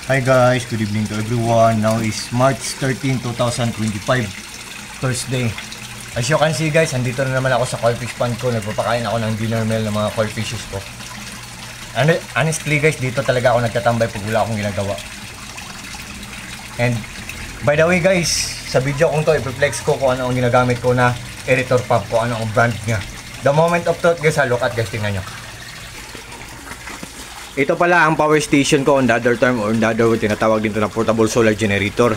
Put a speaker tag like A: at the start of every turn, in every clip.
A: Hi guys, good evening to everyone. Now is March 13, 2025, Thursday. As you can see guys, andito na naman ako sa koi fish pond ko. Nagpapakain ako ng dinner meal ng mga koi fishes ko. And honestly guys, dito talaga ako nagtatambay pag wala akong ginagawa. And by the way guys, sa video kong to, i-flex ko kung ano ang ginagamit ko na aerator pump, kung ano ang brand niya. The moment of truth guys, look at guys, tingnan nyo. Ito pala ang power station ko on the other term, or on the other word, tinatawag dito na portable solar generator.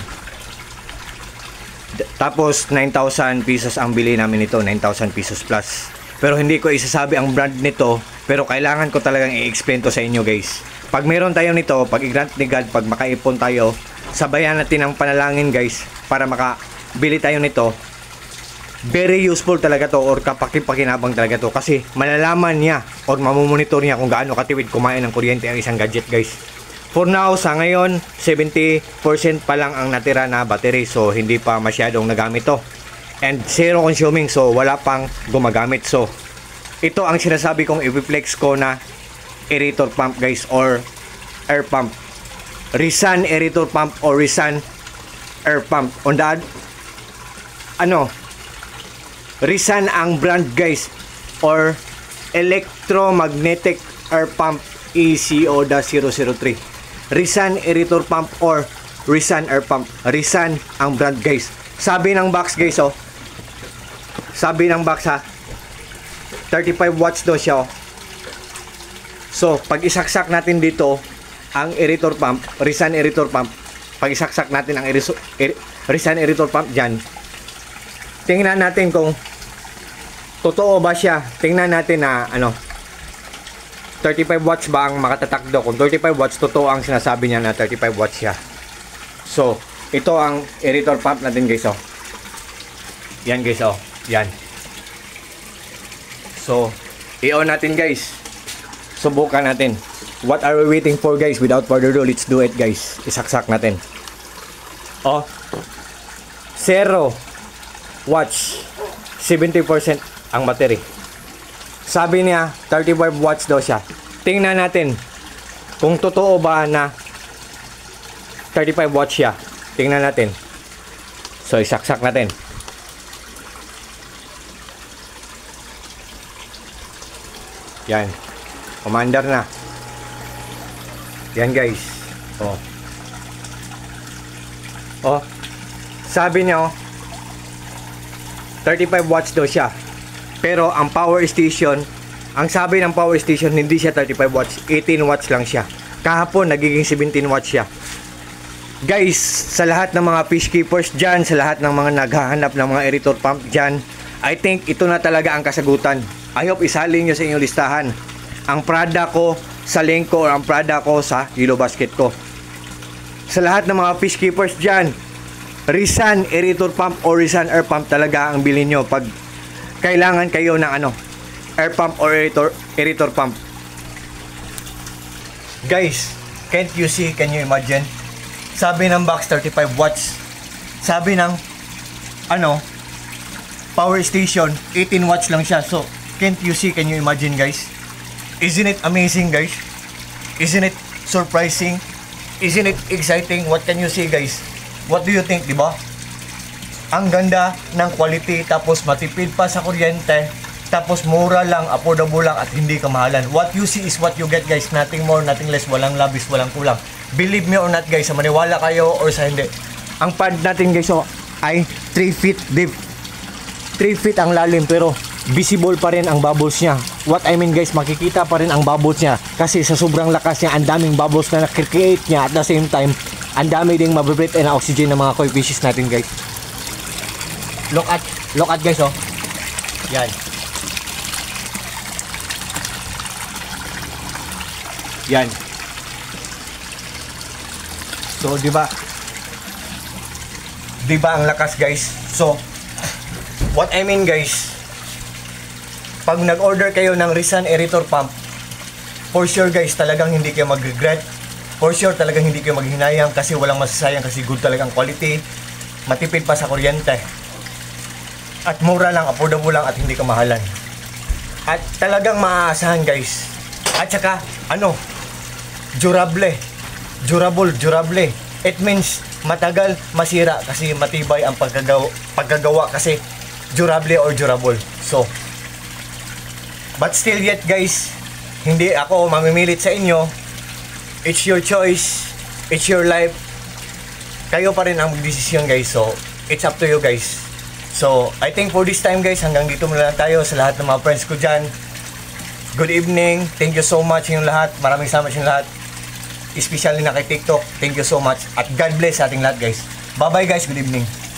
A: Tapos 9,000 pesos ang bili namin nito, 9,000 pesos plus. Pero hindi ko isasabi ang brand nito, pero kailangan ko talagang i-explain to sa inyo guys. Pag meron tayo nito, pag i-grant ni God, pag makaipon tayo, sabayan natin ang panalangin guys para makabili tayo nito. Very useful talaga to, or kapaki-pakinabang talaga to, kasi malalaman niya or mamumonitor niya kung gaano katiwid kumain ng kuryente ang isang gadget guys. For now, sa ngayon 70% pa lang ang natira na battery, so hindi pa masyadong nagamit to, and zero consuming, so wala pang gumagamit. So ito ang sinasabi kong i-flex ko na aerator pump guys, or air pump. Rizan aerator pump or Rizan air pump. On that, Rizan ang brand guys, or electromagnetic air pump ECO-003. Rizan aerator pump or Rizan air pump. Rizan ang brand guys. Sabi ng box guys, oh. Sabi ng box ha, 35 watts daw siya, oh. So pag isaksak natin dito ang aerator pump, Rizan aerator pump, pag isaksak natin ang Rizan aerator pump dyan, tingnan natin kung totoo ba siya. Tingnan natin na 35 watts ba ang makatatakdo. Kung 35 watts, totoo ang sinasabi niya na 35 watts siya. So ito ang aerator pump natin guys, oh. Yan guys, oh. Yan. So i-on natin guys. Subukan natin. What are we waiting for guys? Without further ado, let's do it guys. Isaksak natin. Oh, 0 watts, 70% ang battery. Sabi niya 35 watts daw siya. Tingnan natin kung totoo ba na 35 watts siya. Tingnan natin. So isaksak natin. Yan, commander na. Yan guys. Oh, sabi niya 35 watts daw siya. Pero ang power station, ang sabi ng power station, hindi siya 35 watts, 18 watts lang siya. Kahapon nagiging 17 watts siya. Guys, sa lahat ng mga fish keepers dyan, sa lahat ng mga naghahanap ng mga aerator pump dyan, I think ito na talaga ang kasagutan. I hope isalin nyo sa inyong listahan ang product ko sa link ko, or ang product ko sa Yellow Basket ko. Sa lahat ng mga fish keepers dyan, Rizan aerator pump or Rizan air pump talaga ang bilhin nyo pag kailangan kayo ng air pump or aerator pump. Guys, can't you see, can you imagine? Sabi ng box 35 watts. Sabi ng power station 18 watts lang siya. So can't you see, can you imagine guys? Isn't it amazing guys? Isn't it surprising? Isn't it exciting? What can you see guys? What do you think, di ba? Ang ganda ng quality, tapos matipid pa sa kuryente, tapos mura lang, affordable lang, at hindi kamahalan. What you see is what you get guys. Nothing more, nothing less. Walang labis, walang kulang. Believe me or not guys, sa maniwala kayo or sa hindi. Ang pad natin guys, ay 3 feet deep. 3 feet ang lalim, pero visible pa rin ang bubbles niya. What I mean guys, makikita pa rin ang bubbles niya. Kasi sa sobrang lakas niya, ang daming bubbles na nakikreate niya. At the same time, ang dami ding mabibreathe na oxygen ng mga koi fishes natin guys. Look at guys, oh. Yan. Yan. So, di ba ang lakas guys? So, what I mean guys, pag nag-order kayo ng Rizan aerator pump, for sure guys, talagang hindi kayo mag-regret. For sure talagang hindi kayo maghinayang, kasi walang masasayang, kasi good talagang quality, matipid pa sa kuryente, at mura lang, affordable lang, at hindi kamahalan. At talagang maaasahan guys. At saka durable. durable. It means matagal masira kasi matibay ang pagkagawa kasi durable. So, but still yet guys, hindi ako mamimilit sa inyo. It's your choice, it's your life. Kayo pa rin ang magdesisyon guys. So, it's up to you guys. So, I think for this time guys, hanggang dito muna lang tayo sa lahat ng mga friends ko dyan. Good evening. Thank you so much yung lahat. Maraming salamat yung lahat. Especially na kay TikTok. Thank you so much. At God bless sa ating lahat guys. Bye bye guys. Good evening.